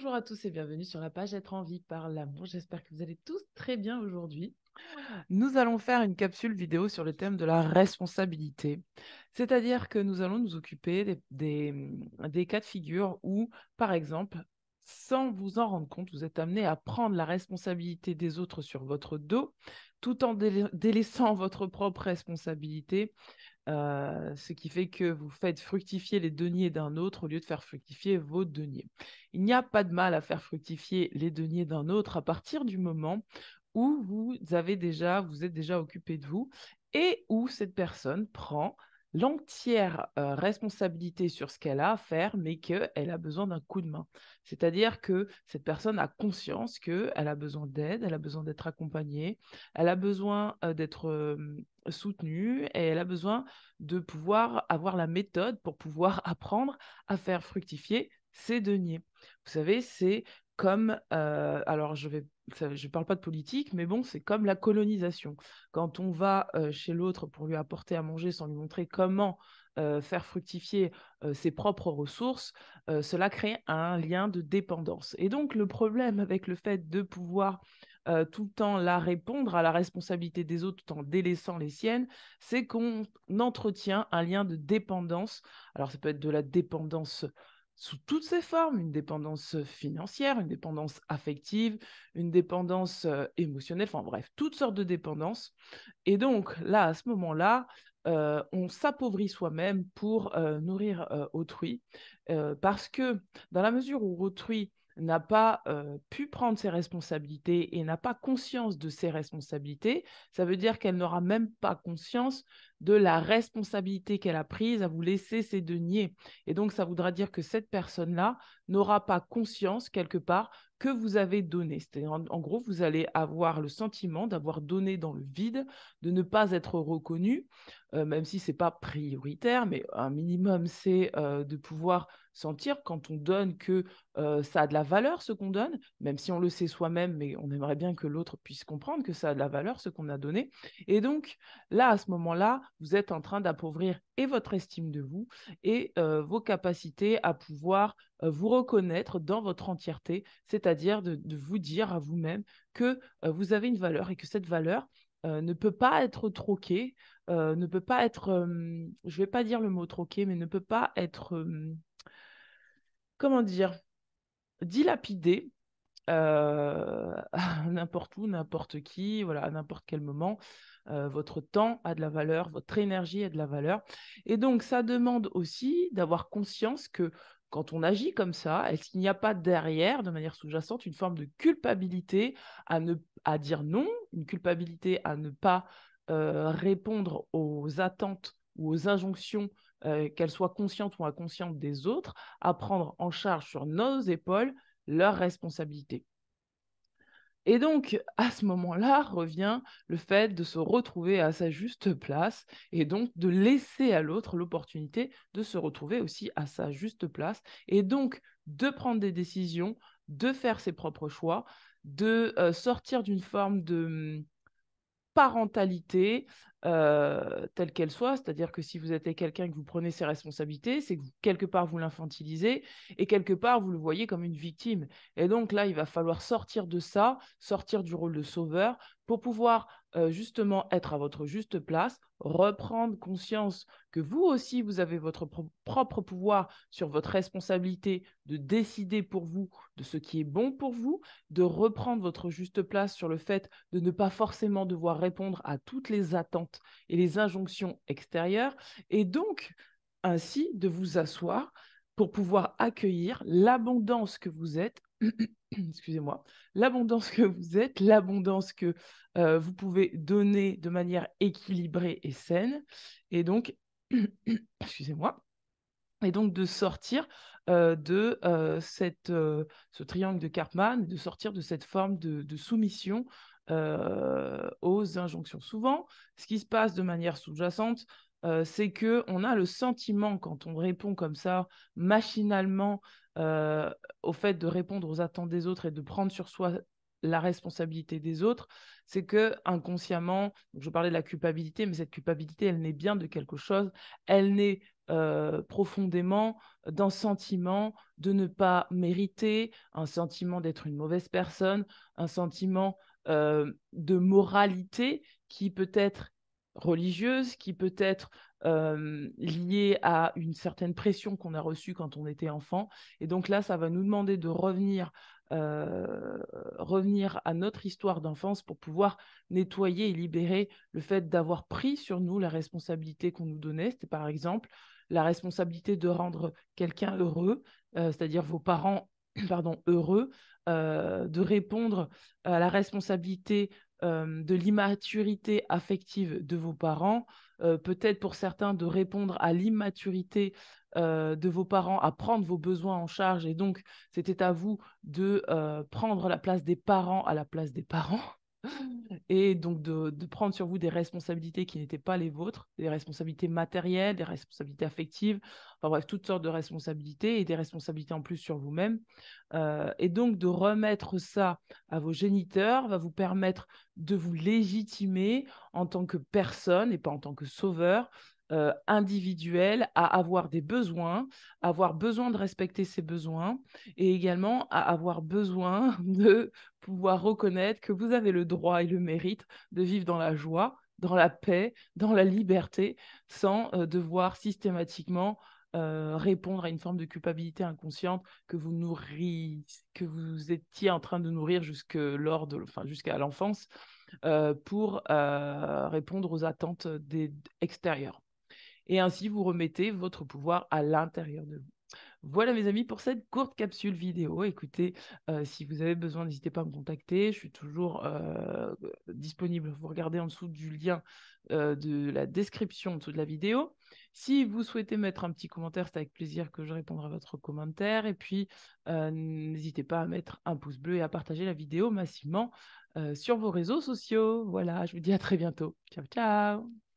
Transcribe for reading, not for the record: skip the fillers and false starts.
Bonjour à tous et bienvenue sur la page Être en vie par l'amour. J'espère que vous allez tous très bien aujourd'hui. Nous allons faire une capsule vidéo sur le thème de la responsabilité. C'est-à-dire que nous allons nous occuper des cas de figure où, par exemple, sans vous en rendre compte, vous êtes amené à prendre la responsabilité des autres sur votre dos, tout en délaissant votre propre responsabilité, ce qui fait que vous faites fructifier les deniers d'un autre au lieu de faire fructifier vos deniers. Il n'y a pas de mal à faire fructifier les deniers d'un autre à partir du moment où vous êtes déjà occupé de vous et où cette personne prend l'entière responsabilité sur ce qu'elle a à faire, mais qu'elle a besoin d'un coup de main. C'est-à-dire que cette personne a conscience qu'elle a besoin d'aide, elle a besoin d'être accompagnée, elle a besoin d'être soutenue et elle a besoin de pouvoir avoir la méthode pour pouvoir apprendre à faire fructifier ses deniers. Vous savez, c'est comme, alors je ne parle pas de politique, mais bon, c'est comme la colonisation. Quand on va chez l'autre pour lui apporter à manger sans lui montrer comment faire fructifier ses propres ressources, cela crée un lien de dépendance. Et donc, le problème avec le fait de pouvoir tout le temps là répondre à la responsabilité des autres tout en délaissant les siennes, c'est qu'on entretient un lien de dépendance. Alors, ça peut être de la dépendance sous toutes ses formes, une dépendance financière, une dépendance affective, une dépendance émotionnelle, enfin bref, toutes sortes de dépendances. Et donc là, à ce moment-là, on s'appauvrit soi-même pour nourrir autrui, parce que dans la mesure où autrui n'a pas pu prendre ses responsabilités et n'a pas conscience de ses responsabilités, ça veut dire qu'elle n'aura même pas conscience de la responsabilité qu'elle a prise à vous laisser ses deniers. Et donc, ça voudra dire que cette personne-là n'aura pas conscience, quelque part, que vous avez donné. C'est-à-dire, en gros, vous allez avoir le sentiment d'avoir donné dans le vide, de ne pas être reconnu, même si ce n'est pas prioritaire, mais un minimum, c'est de pouvoir sentir quand on donne que ça a de la valeur ce qu'on donne, même si on le sait soi-même, mais on aimerait bien que l'autre puisse comprendre que ça a de la valeur ce qu'on a donné. Et donc, là, à ce moment-là, vous êtes en train d'appauvrir et votre estime de vous et vos capacités à pouvoir vous reconnaître dans votre entièreté, c'est-à-dire de vous dire à vous-même que vous avez une valeur et que cette valeur ne peut pas être troquée, ne peut pas être, je ne vais pas dire le mot troqué, mais ne peut pas être, comment dire, dilapidée à n'importe où, n'importe qui, voilà, à n'importe quel moment. Votre temps a de la valeur, votre énergie a de la valeur. Et donc, ça demande aussi d'avoir conscience que quand on agit comme ça, est-ce qu'il n'y a pas derrière, de manière sous-jacente, une forme de culpabilité à dire non, une culpabilité à ne pas répondre aux attentes ou aux injonctions, qu'elles soient conscientes ou inconscientes des autres, à prendre en charge sur nos épaules leurs responsabilités. Et donc, à ce moment-là, revient le fait de se retrouver à sa juste place et donc de laisser à l'autre l'opportunité de se retrouver aussi à sa juste place et donc de prendre des décisions, de faire ses propres choix, de sortir d'une forme de parentalité telle qu'elle soit, c'est-à-dire que si vous êtes quelqu'un et que vous prenez ses responsabilités, c'est que quelque part vous l'infantilisez et quelque part vous le voyez comme une victime. Et donc là, il va falloir sortir de ça, sortir du rôle de sauveur pour pouvoir justement être à votre juste place, reprendre conscience que vous aussi, vous avez votre propre pouvoir sur votre responsabilité de décider pour vous de ce qui est bon pour vous, de reprendre votre juste place sur le fait de ne pas forcément devoir répondre à toutes les attentes et les injonctions extérieures, et donc ainsi de vous asseoir pour pouvoir accueillir l'abondance que vous êtes, excusez-moi, l'abondance que vous êtes, l'abondance que vous pouvez donner de manière équilibrée et saine, et donc, excusez-moi, et donc de sortir de ce triangle de Karpman, de sortir de cette forme de soumission aux injonctions. Souvent, ce qui se passe de manière sous-jacente, c'est qu'on a le sentiment, quand on répond comme ça, machinalement, au fait de répondre aux attentes des autres et de prendre sur soi la responsabilité des autres, c'est que inconsciemment, je parlais de la culpabilité, mais cette culpabilité, elle naît bien de quelque chose, elle naît profondément d'un sentiment de ne pas mériter, un sentiment d'être une mauvaise personne, un sentiment de moralité qui peut être religieuse, qui peut être liée à une certaine pression qu'on a reçue quand on était enfant. Et donc là, ça va nous demander de revenir à notre histoire d'enfance pour pouvoir nettoyer et libérer le fait d'avoir pris sur nous la responsabilité qu'on nous donnait. C'était par exemple la responsabilité de rendre quelqu'un heureux, c'est-à-dire vos parents pardon, heureux, de répondre à la responsabilité de l'immaturité affective de vos parents, peut-être pour certains de répondre à l'immaturité de vos parents, à prendre vos besoins en charge. Et donc, c'était à vous de prendre la place des parents à la place des parents. Et donc de prendre sur vous des responsabilités qui n'étaient pas les vôtres, des responsabilités matérielles, des responsabilités affectives, enfin bref, toutes sortes de responsabilités et des responsabilités en plus sur vous-même. Et donc de remettre ça à vos géniteurs va vous permettre de vous légitimer en tant que personne et pas en tant que sauveur, individuel, à avoir besoin de respecter ses besoins et également à avoir besoin de pouvoir reconnaître que vous avez le droit et le mérite de vivre dans la joie, dans la paix, dans la liberté, sans devoir systématiquement répondre à une forme de culpabilité inconsciente que vous étiez en train de nourrir jusqu'à l'enfance pour répondre aux attentes extérieures. Et ainsi, vous remettez votre pouvoir à l'intérieur de vous. Voilà mes amis pour cette courte capsule vidéo. Écoutez, si vous avez besoin, n'hésitez pas à me contacter. Je suis toujours disponible. Vous regardez en dessous du lien de la description en dessous de la vidéo. Si vous souhaitez mettre un petit commentaire, c'est avec plaisir que je répondrai à votre commentaire. Et puis, n'hésitez pas à mettre un pouce bleu et à partager la vidéo massivement sur vos réseaux sociaux. Voilà, je vous dis à très bientôt. Ciao, ciao!